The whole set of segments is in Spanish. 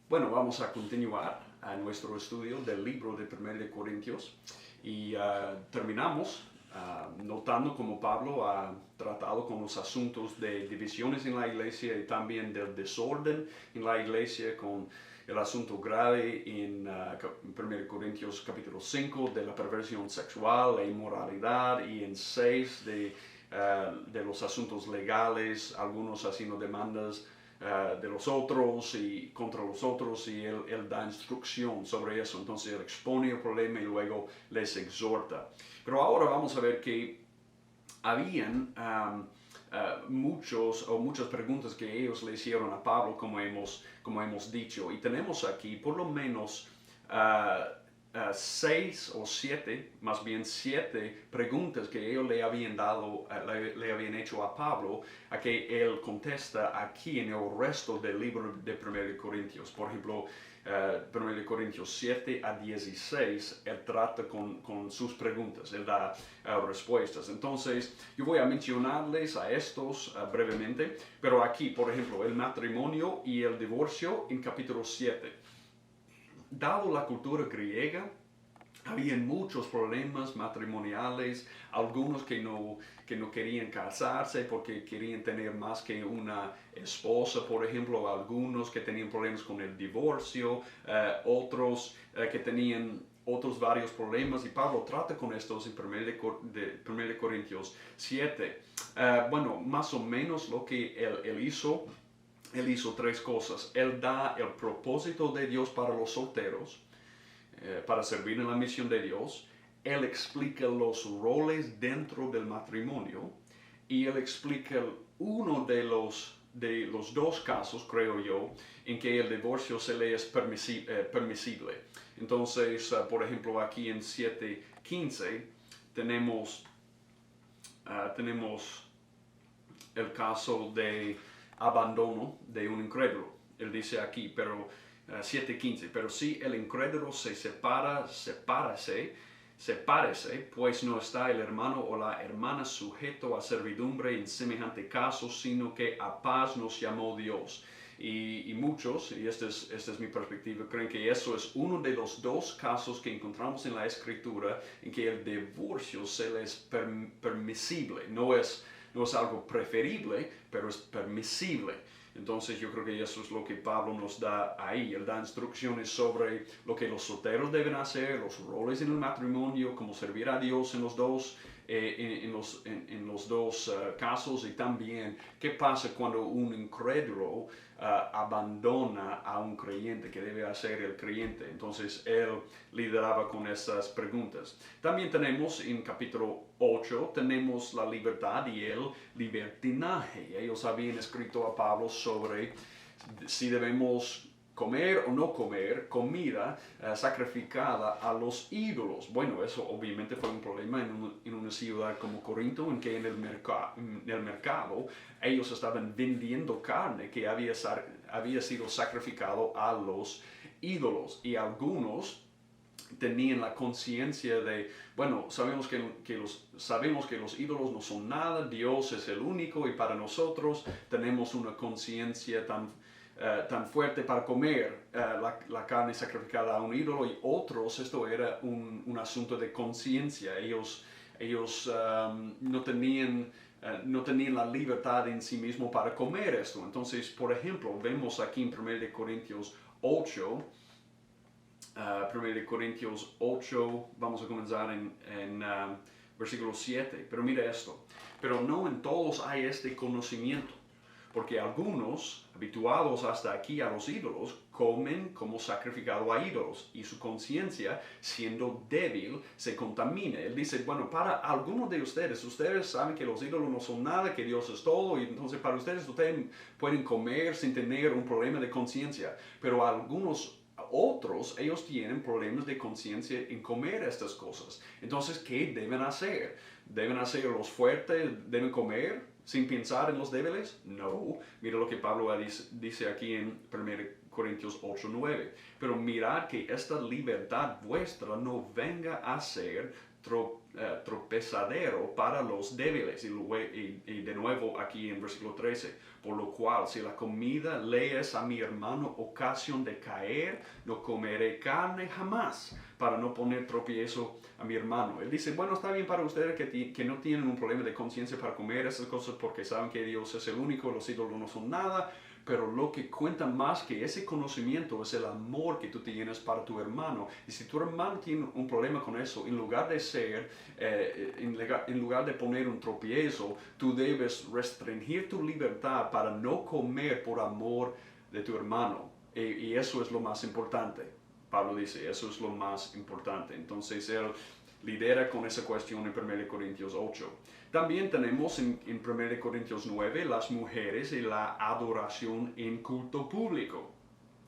Bueno, vamos a continuar a nuestro estudio del libro de 1 de Corintios y terminamos notando cómo Pablo ha tratado con los asuntos de divisiones en la iglesia y también del desorden en la iglesia, con el asunto grave en 1 Corintios capítulo 5 de la perversión sexual, la inmoralidad, y en 6 de los asuntos legales, algunos haciendo demandas de los otros y contra los otros, y él da instrucción sobre eso. Entonces él expone el problema y luego les exhorta. Pero ahora vamos a ver que habían muchas preguntas que ellos le hicieron a Pablo, como hemos dicho, y tenemos aquí por lo menos 6 o 7, más bien 7 preguntas que ellos le habían hecho a Pablo, a que él contesta aquí en el resto del libro de 1 Corintios. Por ejemplo, 1 Corintios 7 a 16, él trata con sus preguntas, él da respuestas. Entonces, yo voy a mencionarles a estos brevemente, pero aquí, por ejemplo, el matrimonio y el divorcio en capítulo 7. Dado la cultura griega, había muchos problemas matrimoniales, algunos que no querían casarse porque querían tener más que una esposa, por ejemplo, algunos que tenían problemas con el divorcio, otros que tenían otros varios problemas, y Pablo trata con estos en 1 Corintios 7. Bueno, más o menos lo que él hizo. Él hizo 3 cosas. Él da el propósito de Dios para los solteros, para servir en la misión de Dios. Él explica los roles dentro del matrimonio, y él explica uno de los 2 casos, creo yo, en que el divorcio se le es permisible. Entonces, por ejemplo, aquí en 7:15 tenemos el caso de abandono de un incrédulo. Él dice aquí, pero 7:15, pero si el incrédulo se sepárese, pues no está el hermano o la hermana sujeto a servidumbre en semejante caso, sino que a paz nos llamó Dios. Y muchos, y esta es mi perspectiva, creen que eso es uno de los 2 casos que encontramos en la Escritura en que el divorcio se les es permisible. No es algo preferible, pero es permisible. Entonces yo creo que eso es lo que Pablo nos da ahí. Él da instrucciones sobre lo que los solteros deben hacer, los roles en el matrimonio, cómo servir a Dios en los dos, casos, y también qué pasa cuando un incrédulo abandona a un creyente, que debe hacer el creyente. Entonces él lideraba con esas preguntas. También tenemos en capítulo 8, tenemos la libertad y el libertinaje. Ellos habían escrito a Pablo sobre si debemos comer o no comer comida sacrificada a los ídolos. Bueno, eso obviamente fue un problema en una ciudad como Corinto, en que en el mercado ellos estaban vendiendo carne que había sido sacrificado a los ídolos, y algunos tenían la conciencia de, bueno, sabemos que los ídolos no son nada, Dios es el único, y para nosotros tenemos una conciencia tan fuerte para comer la carne sacrificada a un ídolo, y otros esto era un asunto de conciencia. Ellos no tenían la libertad en sí mismo para comer esto. Entonces, por ejemplo, vemos aquí en 1 Corintios 8, 1 Corintios 8, vamos a comenzar en versículo 7. Pero mira esto: pero no en todos hay este conocimiento, porque algunos, habituados hasta aquí a los ídolos, comen como sacrificado a ídolos, y su conciencia, siendo débil, se contamina. Él dice, bueno, para algunos de ustedes saben que los ídolos no son nada, que Dios es todo, y entonces para ustedes pueden comer sin tener un problema de conciencia. Pero algunos otros, ellos tienen problemas de conciencia en comer estas cosas. Entonces, ¿qué deben hacer? ¿Deben hacer los fuertes? ¿Deben comer sin pensar en los débiles? No. Mira lo que Pablo dice aquí en 1 Corintios 8:9. Pero mirad que esta libertad vuestra no venga a ser tropezadero para los débiles. Y de nuevo aquí en versículo 13, por lo cual si la comida le es a mi hermano ocasión de caer, no comeré carne jamás para no poner tropiezo a mi hermano. Él dice, bueno, está bien para ustedes que no tienen un problema de conciencia para comer esas cosas porque saben que Dios es el único, los ídolos no son nada, pero lo que cuenta más que ese conocimiento es el amor que tú tienes para tu hermano. Y si tu hermano tiene un problema con eso, en lugar de en lugar de poner un tropiezo, tú debes restringir tu libertad para no comer por amor de tu hermano. Y eso es lo más importante. Pablo dice, eso es lo más importante. Entonces él lidera con esa cuestión en 1 Corintios 8. También tenemos en 1 Corintios 9 las mujeres y la adoración en culto público.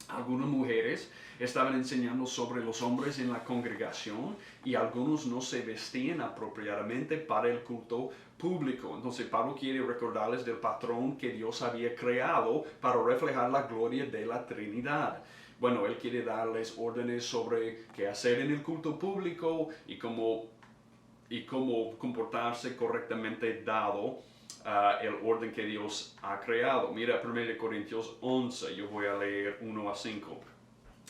Algunas mujeres estaban enseñando sobre los hombres en la congregación y algunos no se vestían apropiadamente para el culto público. Entonces Pablo quiere recordarles del patrón que Dios había creado para reflejar la gloria de la Trinidad. Bueno, él quiere darles órdenes sobre qué hacer en el culto público y cómo comportarse correctamente dado el orden que Dios ha creado. Mira 1 Corintios 11, yo voy a leer 1 a 5.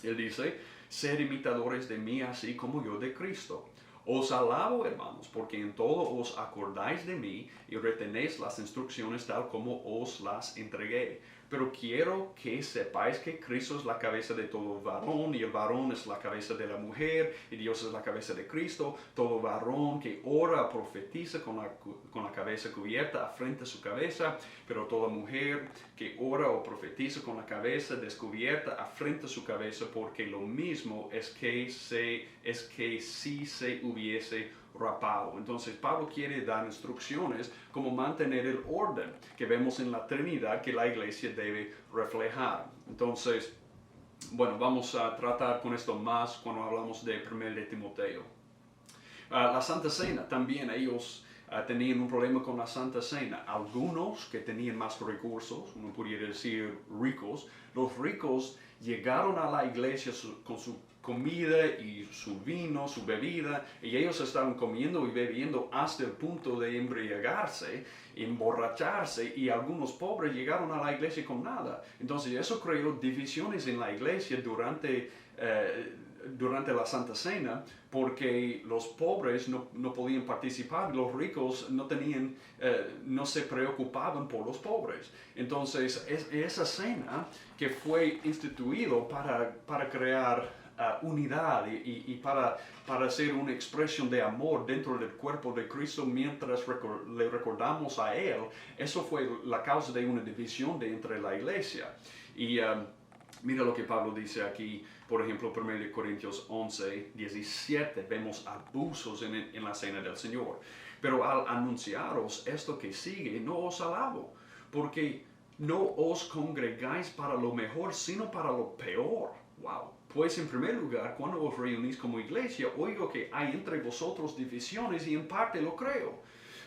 Él dice, sed imitadores de mí así como yo de Cristo. Os alabo, hermanos, porque en todo os acordáis de mí y retenéis las instrucciones tal como os las entregué. Pero quiero que sepáis que Cristo es la cabeza de todo varón y el varón es la cabeza de la mujer y Dios es la cabeza de Cristo. Todo varón que ora profetiza con la cabeza cubierta afrenta su cabeza, pero toda mujer que ora o profetiza con la cabeza descubierta afrenta su cabeza, porque lo mismo es que si se hubiese rapado. Entonces Pablo quiere dar instrucciones como mantener el orden que vemos en la Trinidad que la iglesia debe reflejar. Entonces, bueno, vamos a tratar con esto más cuando hablamos de 1 de Timoteo. La Santa Cena, también ellos tenían un problema con la Santa Cena. Algunos que tenían más recursos, uno pudiera decir ricos, los ricos llegaron a la iglesia con su comida y su vino, su bebida, y ellos estaban comiendo y bebiendo hasta el punto de embriagarse, emborracharse, y algunos pobres llegaron a la iglesia con nada. Entonces eso creó divisiones en la iglesia durante la Santa Cena, porque los pobres no podían participar, los ricos no se preocupaban por los pobres. Entonces esa cena que fue instituido para crear unidad y para hacer una expresión de amor dentro del cuerpo de Cristo mientras le recordamos a Él, eso fue la causa de una división entre la iglesia. Y mira lo que Pablo dice aquí, por ejemplo, 1 Corintios 11, 17, vemos abusos en la cena del Señor. Pero al anunciaros esto que sigue, no os alabo, porque no os congregáis para lo mejor, sino para lo peor. Wow. Pues en primer lugar, cuando os reunís como iglesia, oigo que hay entre vosotros divisiones y en parte lo creo.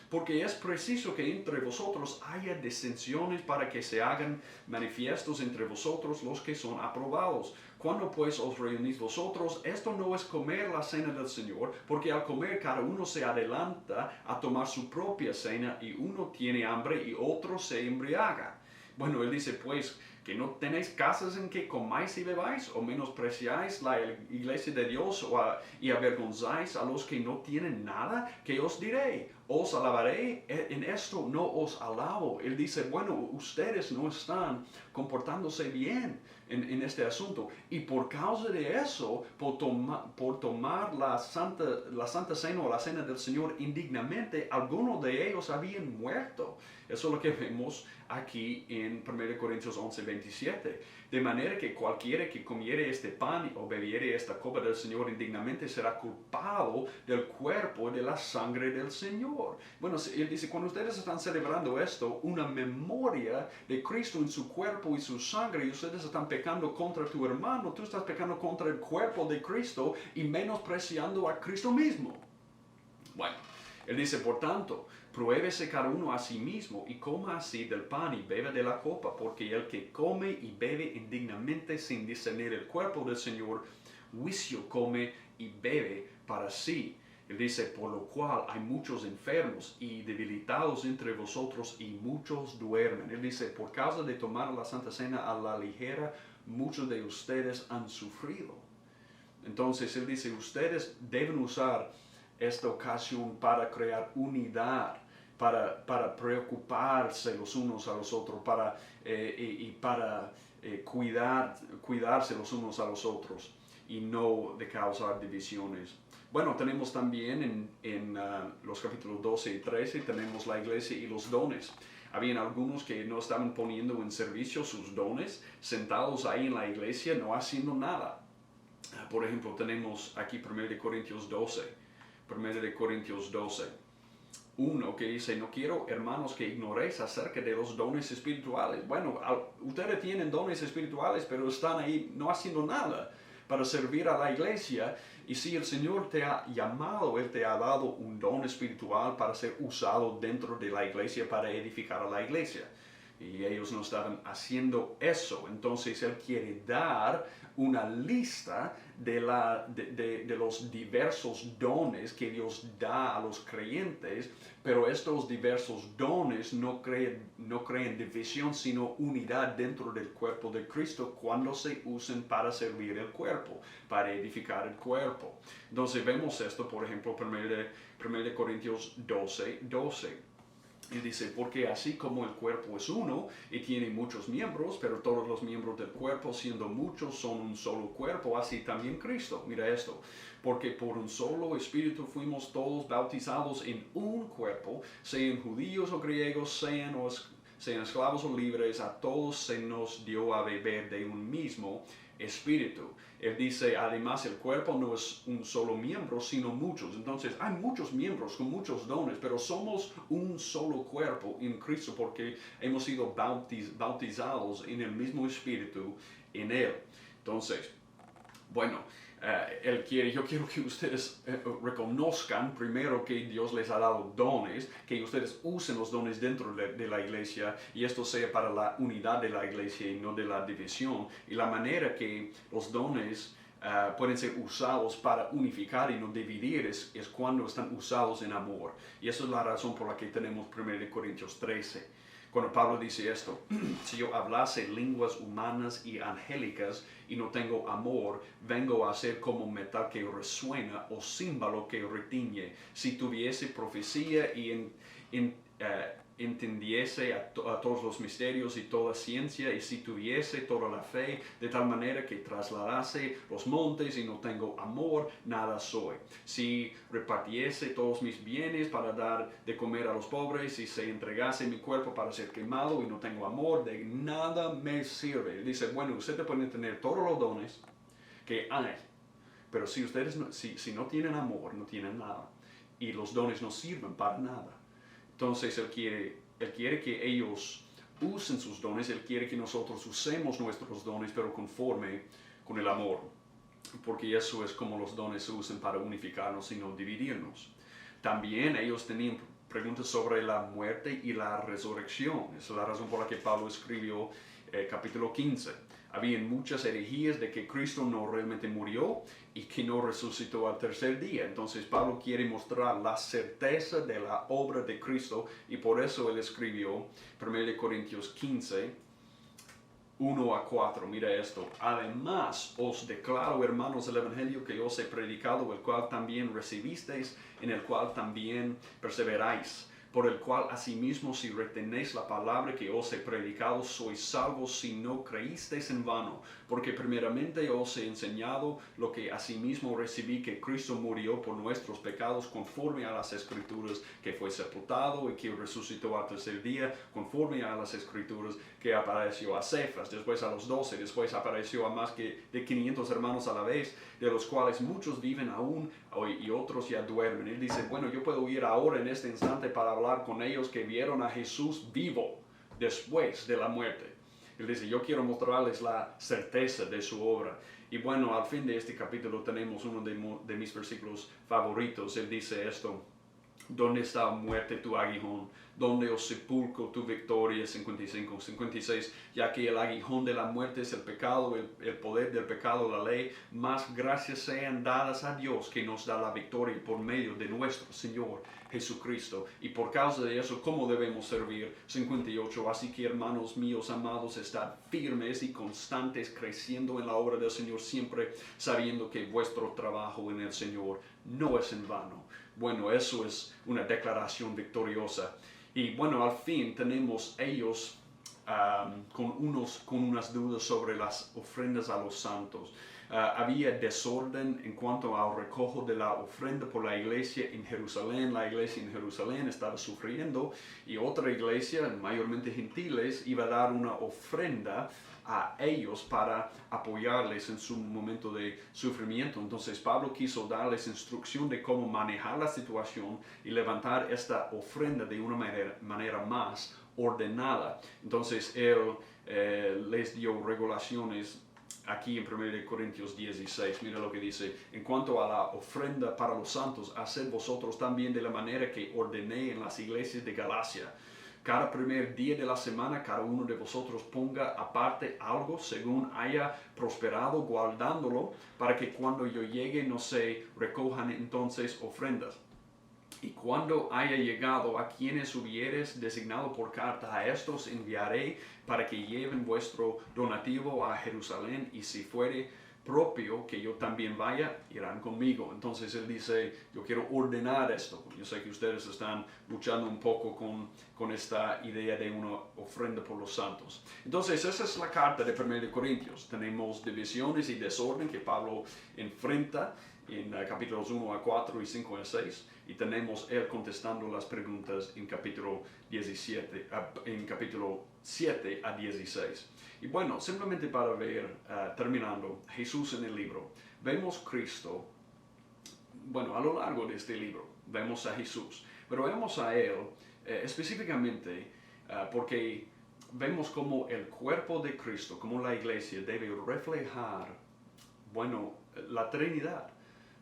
Porque es preciso que entre vosotros haya disensiones para que se hagan manifiestos entre vosotros los que son aprobados. Cuando pues os reunís vosotros, esto no es comer la cena del Señor, porque al comer cada uno se adelanta a tomar su propia cena y uno tiene hambre y otro se embriaga. Bueno, él dice pues que no tenéis casas en que comáis y bebáis, o menospreciáis la iglesia de Dios y avergonzáis a los que no tienen nada, que os diré, os alabaré, en esto no os alabo. Él dice, bueno, ustedes no están comportándose bien en este asunto, y por causa de eso, por tomar la Santa Cena o la Cena del Señor indignamente, algunos de ellos habían muerto. Eso es lo que vemos aquí en 1 Corintios 11, 27. De manera que cualquiera que comiere este pan o bebiere esta copa del Señor indignamente será culpado del cuerpo y de la sangre del Señor. Bueno, él dice, cuando ustedes están celebrando esto, una memoria de Cristo en su cuerpo y su sangre, y ustedes están pecando contra tu hermano, tú estás pecando contra el cuerpo de Cristo y menospreciando a Cristo mismo. Bueno, él dice, por tanto, pruébese cada uno a sí mismo y coma así del pan y beba de la copa, porque el que come y bebe indignamente sin discernir el cuerpo del Señor, juicio come y bebe para sí. Él dice, por lo cual hay muchos enfermos y debilitados entre vosotros y muchos duermen. Él dice, por causa de tomar la Santa Cena a la ligera, muchos de ustedes han sufrido. Entonces él dice, ustedes deben usar esta ocasión para crear unidad, para preocuparse los unos a los otros, para cuidarse los unos a los otros y no de causar divisiones. Bueno, tenemos también en los capítulos 12 y 13, tenemos la iglesia y los dones. Habían algunos que no estaban poniendo en servicio sus dones, sentados ahí en la iglesia, no haciendo nada. Por ejemplo, tenemos aquí 1 Corintios 12, 1 Corintios 12, 1 que dice, no quiero, hermanos, que ignoréis acerca de los dones espirituales. Bueno, ustedes tienen dones espirituales, pero están ahí no haciendo nada para servir a la iglesia. Y si el Señor te ha llamado, Él te ha dado un don espiritual para ser usado dentro de la iglesia, para edificar a la iglesia. Y ellos no estaban haciendo eso. Entonces Él quiere dar una lista de los diversos dones que Dios da a los creyentes, pero estos diversos dones no crean división, sino unidad dentro del cuerpo de Cristo cuando se usen para servir el cuerpo, para edificar el cuerpo. Entonces vemos esto, por ejemplo, 1 Corintios 12, 12. Y dice, porque así como el cuerpo es uno y tiene muchos miembros, pero todos los miembros del cuerpo, siendo muchos, son un solo cuerpo, así también Cristo. Mira esto, porque por un solo espíritu fuimos todos bautizados en un cuerpo, sean judíos o griegos, sean esclavos o libres, a todos se nos dio a beber de un mismo espíritu. Él dice, además el cuerpo no es un solo miembro, sino muchos. Entonces hay muchos miembros con muchos dones, pero somos un solo cuerpo en Cristo porque hemos sido bautizados en el mismo espíritu en Él. Entonces, bueno, yo quiero que ustedes reconozcan primero que Dios les ha dado dones, que ustedes usen los dones dentro de la iglesia y esto sea para la unidad de la iglesia y no de la división. Y la manera que los dones pueden ser usados para unificar y no dividir es cuando están usados en amor. Y esa es la razón por la que tenemos 1 Corintios 13. Cuando Pablo dice esto, si yo hablase lenguas humanas y angélicas y no tengo amor, vengo a ser como metal que resuena o címbalo que retiñe. Si tuviese profecía y entendiese a todos los misterios y toda ciencia, y si tuviese toda la fe, de tal manera que trasladase los montes y no tengo amor, nada soy. Si repartiese todos mis bienes para dar de comer a los pobres, y se entregase mi cuerpo para ser quemado y no tengo amor, de nada me sirve. Dice, bueno, ustedes pueden tener todos los dones que hay, pero si ustedes si no tienen amor, no tienen nada. Y los dones no sirven para nada. Entonces Él quiere que ellos usen sus dones, Él quiere que nosotros usemos nuestros dones, pero conforme con el amor, porque eso es como los dones se usan para unificarnos y no dividirnos. También ellos tenían preguntas sobre la muerte y la resurrección. Esa es la razón por la que Pablo escribió capítulo 15. Habían muchas herejías de que Cristo no realmente murió y que no resucitó al tercer día. Entonces Pablo quiere mostrar la certeza de la obra de Cristo y por eso él escribió 1 Corintios 15, 1 a 4. Mira esto. Además os declaro, hermanos, el evangelio que os he predicado, el cual también recibisteis, en el cual también perseveráis, por el cual asimismo si retenéis la palabra que os he predicado, sois salvos si no creísteis en vano. Porque primeramente os he enseñado lo que asimismo recibí, que Cristo murió por nuestros pecados conforme a las Escrituras, que fue sepultado y que resucitó al tercer día conforme a las Escrituras, que apareció a Cefas, después a los 12, después apareció a más de 500 hermanos a la vez, de los cuales muchos viven aún y otros ya duermen. Él dice, bueno, yo puedo ir ahora en este instante para hablar con ellos que vieron a Jesús vivo después de la muerte. Él dice, yo quiero mostrarles la certeza de su obra. Y bueno, al fin de este capítulo tenemos uno de mis versículos favoritos. Él dice esto, ¿Dónde está muerte tu aguijón? ¿Dónde os sepulcro tu victoria? 55, 56. Ya que el aguijón de la muerte es el pecado, el poder del pecado, la ley, más gracias sean dadas a Dios que nos da la victoria por medio de nuestro Señor Jesucristo. Y por causa de eso, ¿cómo debemos servir? 58. Así que, hermanos míos amados, estad firmes y constantes, creciendo en la obra del Señor, siempre sabiendo que vuestro trabajo en el Señor no es en vano. Bueno, eso es una declaración victoriosa. Y bueno, al fin tenemos ellos con unas dudas sobre las ofrendas a los santos. Había desorden en cuanto al recojo de la ofrenda por la iglesia en Jerusalén. La iglesia en Jerusalén estaba sufriendo y otra iglesia, mayormente gentiles, iba a dar una ofrenda a ellos para apoyarles en su momento de sufrimiento. Entonces Pablo quiso darles instrucción de cómo manejar la situación y levantar esta ofrenda de una manera más ordenada. Entonces él les dio regulaciones aquí en 1 Corintios 16. Mira lo que dice: en cuanto a la ofrenda para los santos, haced vosotros también de la manera que ordené en las iglesias de Galacia. Cada primer día de la semana, cada uno de vosotros ponga aparte algo según haya prosperado, guardándolo, para que cuando yo llegue no se recojan entonces ofrendas. Y cuando haya llegado a quienes hubieres designado por carta, a estos enviaré para que lleven vuestro donativo a Jerusalén, y si fuere propio que yo también vaya, irán conmigo. Entonces él dice: yo quiero ordenar esto. Yo sé que ustedes están luchando un poco con esta idea de una ofrenda por los santos. Entonces esa es la carta de 1 Corintios. Tenemos divisiones y desorden que Pablo enfrenta en capítulos 1 a 4 y 5 a 6, y tenemos él contestando las preguntas en capítulo 7 a 16. Y bueno, simplemente para ver, terminando, Jesús en el libro, vemos Cristo, bueno, a lo largo de este libro, vemos a Jesús, pero vemos a Él específicamente porque vemos como el cuerpo de Cristo, como la iglesia, debe reflejar, bueno, la Trinidad.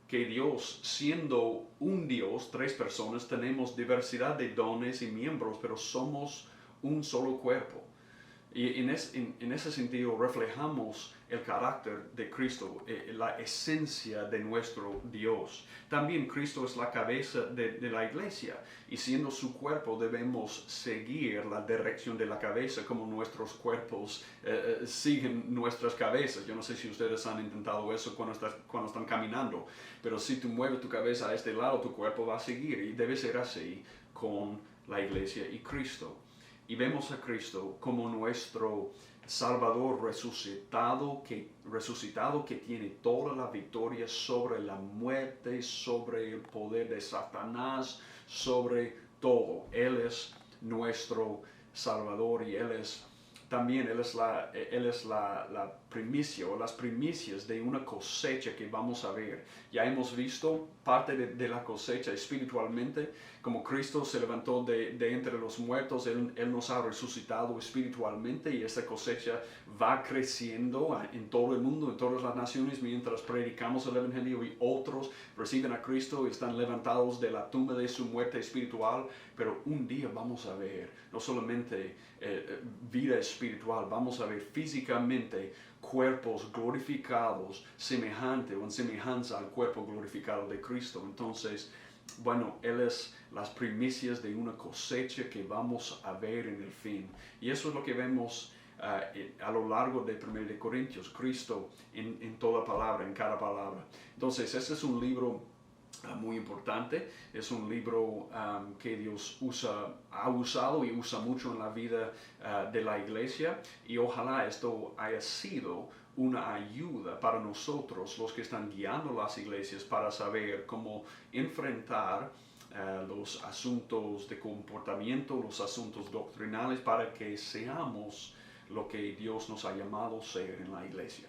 Que Dios, siendo un Dios, tres personas, tenemos diversidad de dones y miembros, pero somos un solo cuerpo. Y en ese sentido reflejamos el carácter de Cristo, la esencia de nuestro Dios. También Cristo es la cabeza de la iglesia, y siendo su cuerpo debemos seguir la dirección de la cabeza como nuestros cuerpos siguen nuestras cabezas. Yo no sé si ustedes han intentado eso cuando están caminando, pero si tú mueves tu cabeza a este lado, tu cuerpo va a seguir, y debe ser así con la iglesia y Cristo. Y vemos a Cristo como nuestro Salvador resucitado que tiene toda la victoria sobre la muerte, sobre el poder de Satanás, sobre todo. Él es nuestro Salvador, y Él es la primicia o las primicias de una cosecha que vamos a ver. Ya hemos visto parte de la cosecha espiritualmente, como Cristo se levantó de entre los muertos. Él nos ha resucitado espiritualmente, y esta cosecha va creciendo en todo el mundo, en todas las naciones, mientras predicamos el Evangelio y otros reciben a Cristo y están levantados de la tumba de su muerte espiritual. Pero un día vamos a ver no solamente vida espiritual, vamos a ver físicamente cuerpos glorificados semejante o en semejanza al cuerpo glorificado de Cristo. Entonces, bueno, Él es las primicias de una cosecha que vamos a ver en el fin. Y eso es lo que vemos a lo largo de 1 Corintios, Cristo en toda palabra, en cada palabra. Entonces, este es un libro muy importante. Es un libro que Dios ha usado y usa mucho en la vida de la iglesia, y ojalá esto haya sido una ayuda para nosotros, los que están guiando las iglesias, para saber cómo enfrentar los asuntos de comportamiento, los asuntos doctrinales, para que seamos lo que Dios nos ha llamado a ser en la iglesia.